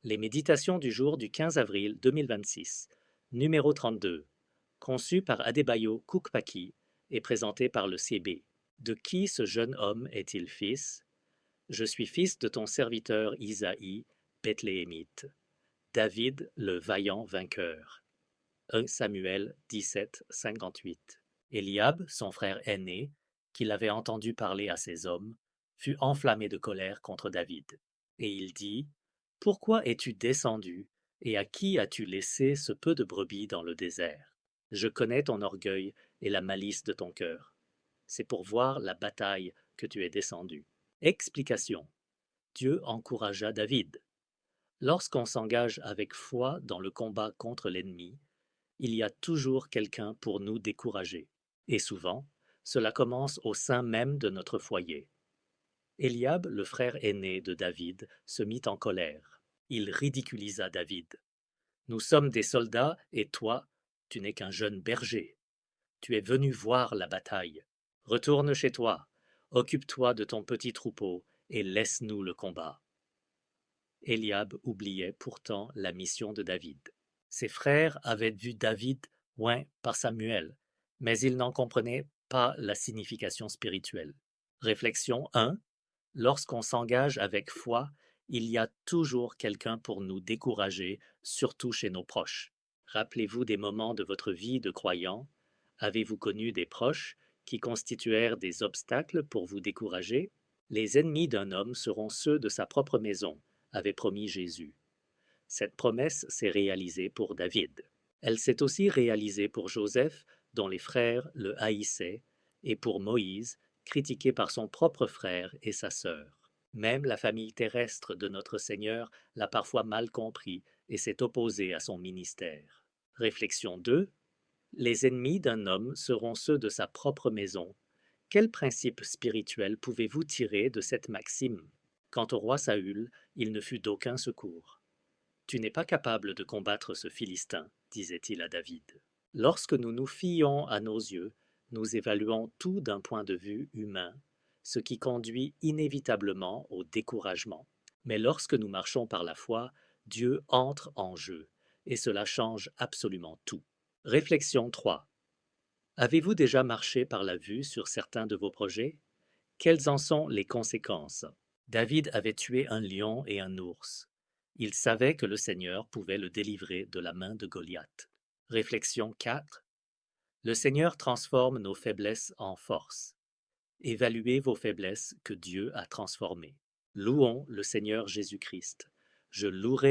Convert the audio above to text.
Les méditations du jour du 15 avril 2026, numéro 32, conçu par Adebayo Kukpaki et présenté par le CB. De qui ce jeune homme est-il fils? Je suis fils de ton serviteur Isaïe, Bethléemite. David, le vaillant vainqueur. 1 Samuel 17, 58. Eliab, son frère aîné, qui l'avait entendu parler à ses hommes, fut enflammé de colère contre David. Et il dit, pourquoi es-tu descendu, et à qui as-tu laissé ce peu de brebis dans le désert? Je connais ton orgueil et la malice de ton cœur. C'est pour voir la bataille que tu es descendu. Explication. Dieu encouragea David. Lorsqu'on s'engage avec foi dans le combat contre l'ennemi, il y a toujours quelqu'un pour nous décourager. Et souvent, cela commence au sein même de notre foyer. Eliab, le frère aîné de David, se mit en colère. Il ridiculisa David. Nous sommes des soldats et toi, tu n'es qu'un jeune berger. Tu es venu voir la bataille. Retourne chez toi, occupe-toi de ton petit troupeau et laisse-nous le combat. Eliab oubliait pourtant la mission de David. Ses frères avaient vu David oint par Samuel, mais ils n'en comprenaient pas la signification spirituelle. Réflexion 1. Lorsqu'on s'engage avec foi, il y a toujours quelqu'un pour nous décourager, surtout chez nos proches. Rappelez-vous des moments de votre vie de croyant. Avez-vous connu des proches qui constituèrent des obstacles pour vous décourager? Les ennemis d'un homme seront ceux de sa propre maison, avait promis Jésus. Cette promesse s'est réalisée pour David. Elle s'est aussi réalisée pour Joseph, dont les frères le haïssaient, et pour Moïse, critiqué par son propre frère et sa sœur. Même la famille terrestre de notre Seigneur l'a parfois mal compris et s'est opposée à son ministère. Réflexion 2. Les ennemis d'un homme seront ceux de sa propre maison. Quel principe spirituel pouvez-vous tirer de cette maxime? Quant au roi Saül, il ne fut d'aucun secours. Tu n'es pas capable de combattre ce Philistin, disait-il à David. Lorsque nous nous fions à nos yeux, nous évaluons tout d'un point de vue humain, ce qui conduit inévitablement au découragement. Mais lorsque nous marchons par la foi, Dieu entre en jeu, et cela change absolument tout. Réflexion 3. Avez-vous déjà marché par la vue sur certains de vos projets? Quelles en sont les conséquences? David avait tué un lion et un ours. Il savait que le Seigneur pouvait le délivrer de la main de Goliath. Réflexion 4. Le Seigneur transforme nos faiblesses en force. Évaluez vos faiblesses que Dieu a transformées. Louons le Seigneur Jésus-Christ. Je louerai